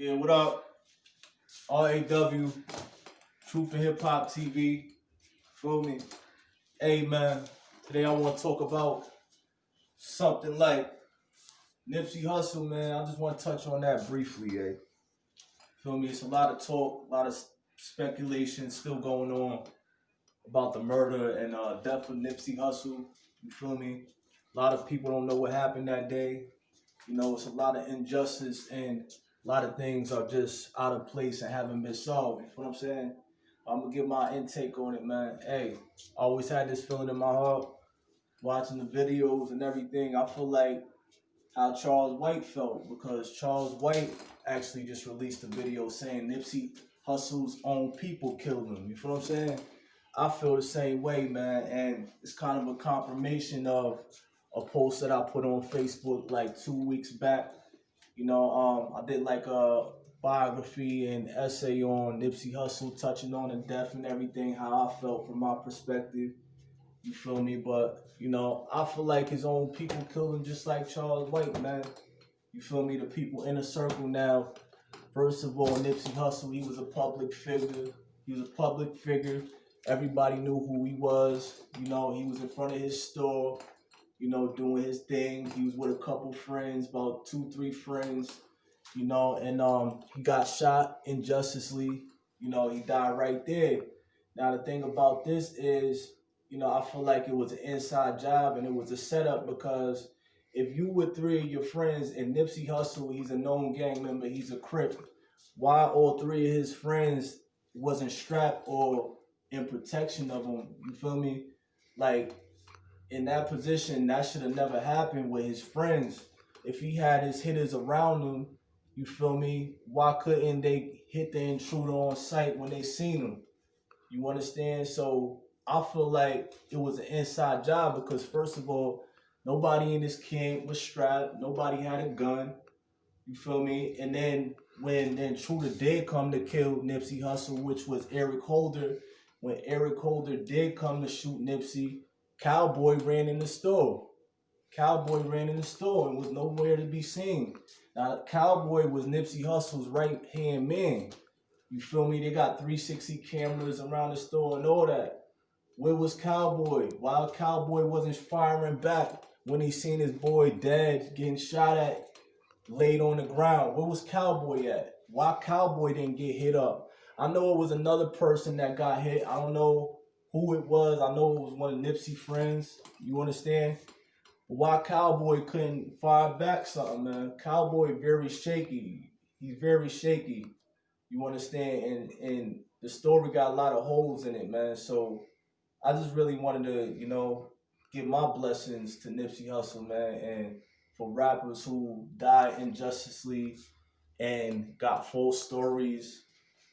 Yeah, what up? RAW, Truth and Hip Hop TV. Feel me? Hey man, today I want to talk about something like Nipsey Hussle, man. I just want to touch on that briefly, Feel me? It's a lot of talk, a lot of speculation still going on about the murder and death of Nipsey Hussle. You feel me? A lot of people don't know what happened that day. You know, it's a lot of injustice and a lot of things are just out of place and haven't been solved. You feel what I'm saying? I'm gonna give my intake on it, man. Hey, I always had this feeling in my heart watching the videos and everything. I feel like how Charles White felt because Charles White actually just released a video saying Nipsey Hussle's own people killed him. You feel what I'm saying? I feel the same way, man, and it's kind of a confirmation of a post that I put on Facebook like 2 weeks back. You know, I did like a biography and essay on Nipsey Hussle, touching on the death and everything, how I felt from my perspective. You feel me? But, you know, I feel like his own people killed him just like Charles White, man. You feel me? The people in a circle now. First of all, Nipsey Hussle, he was a public figure. He was a public figure. Everybody knew who he was. You know, he was in front of his store, you know, doing his thing. He was with a couple friends, about 2-3 friends, you know, and he got shot injusticeably. You know, he died right there. Now, the thing about this is, you know, I feel like it was an inside job and it was a setup because if you with 3 of your friends and Nipsey Hussle, he's a known gang member, he's a Crip, why all 3 of his friends wasn't strapped or in protection of him? You feel me? Like, in that position, that should have never happened with his friends. If he had his hitters around him, you feel me? Why couldn't they hit the intruder on sight when they seen him? You understand? So I feel like it was an inside job because first of all, nobody in this camp was strapped. Nobody had a gun. You feel me? And then when the intruder did come to kill Nipsey Hussle, which was Eric Holder, when Eric Holder did come to shoot Nipsey, Cowboy ran in the store. Cowboy ran in the store and was nowhere to be seen. Now, Cowboy was Nipsey Hussle's right-hand man. You feel me? They got 360 cameras around the store and all that. Where was Cowboy? Why Cowboy wasn't firing back when he seen his boy dead, getting shot at, laid on the ground? Where was Cowboy at? Why Cowboy didn't get hit up? I know it was another person that got hit. I don't know who it was. I know it was one of Nipsey's friends. You understand? But why Cowboy couldn't fire back something, man? Cowboy very shaky. He's very shaky. You understand? And the story got a lot of holes in it, man. So I just really wanted to, you know, give my blessings to Nipsey Hussle, man, and for rappers who died injusticeably and got false stories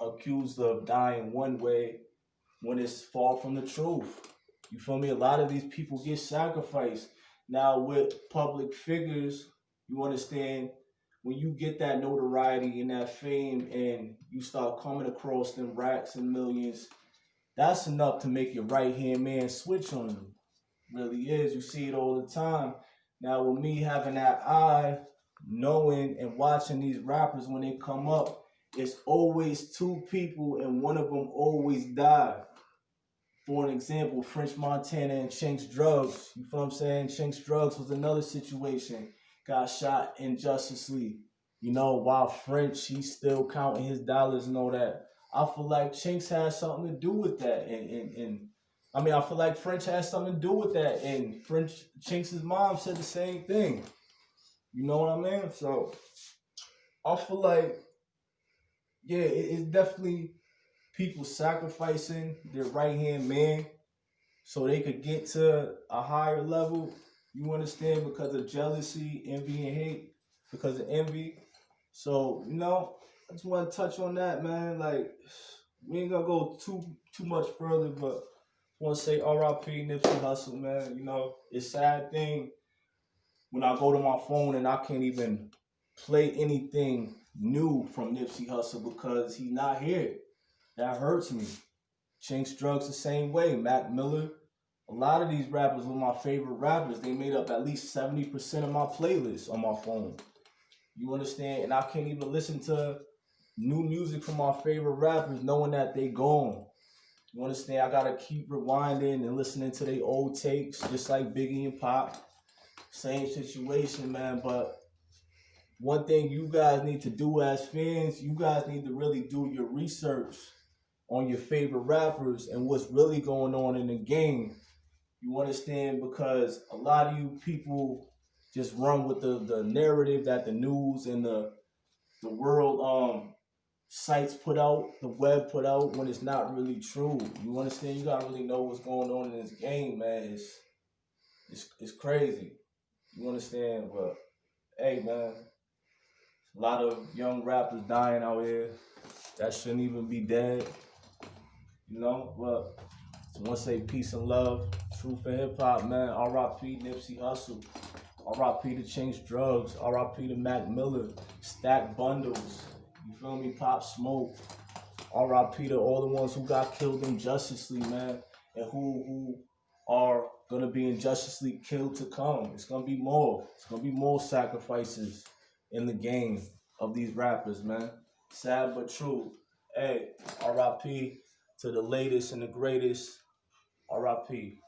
accused of dying one way when it's far from the truth. You feel me? A lot of these people get sacrificed. Now with public figures, you understand, when you get that notoriety and that fame and you start coming across them racks and millions, that's enough to make your right-hand man switch on you. Really is. You see it all the time. Now with me having that eye, knowing and watching these rappers when they come up, it's always 2 people and one of them always died. For an example, French Montana and Chinks Drugs. You feel what I'm saying? Chinks Drugs was another situation. Got shot injusticeably. You know, while French, he's still counting his dollars and all that. I feel like Chinks has something to do with that. And I mean, I feel like French has something to do with that. And Chinks' mom said the same thing. You know what I mean? So I feel like, yeah, it's definitely people sacrificing their right-hand man so they could get to a higher level. You understand? Because of jealousy, envy, and hate. Because of envy. So, you know, I just want to touch on that, man. Like, we ain't gonna go too much further, but I want to say R.I.P. Nipsey Hussle, man. You know, it's a sad thing when I go to my phone and I can't even play anything new from Nipsey Hussle because he's not here. That hurts me. Chinks Drugs the same way. Mac Miller. A lot of these rappers were my favorite rappers. They made up at least 70% of my playlist on my phone. You understand? And I can't even listen to new music from our favorite rappers, knowing that they gone. You understand? I gotta keep rewinding and listening to their old takes, just like Biggie and Pop. Same situation, man. But one thing you guys need to do as fans, you guys need to really do your research on your favorite rappers and what's really going on in the game. You understand? Because a lot of you people just run with the narrative that the news and the world sites put out, the web put out, when it's not really true. You understand? You gotta really know what's going on in this game, man. It's crazy. You understand? But hey, man, a lot of young rappers dying out here that shouldn't even be dead. You know, but I want to say peace and love, truth and hip hop, man. R.I.P. Nipsey Hussle. R.I.P. to Change Drugs. R.I.P. to Mac Miller. Stack Bundles. You feel me? Pop Smoke. R.I.P. to all the ones who got killed in Justice League, man, and who are gonna be in Justice League killed to come. It's gonna be more. It's gonna be more sacrifices in the game of these rappers, man. Sad but true. Hey, R.I.P. to the latest and the greatest. R.I.P.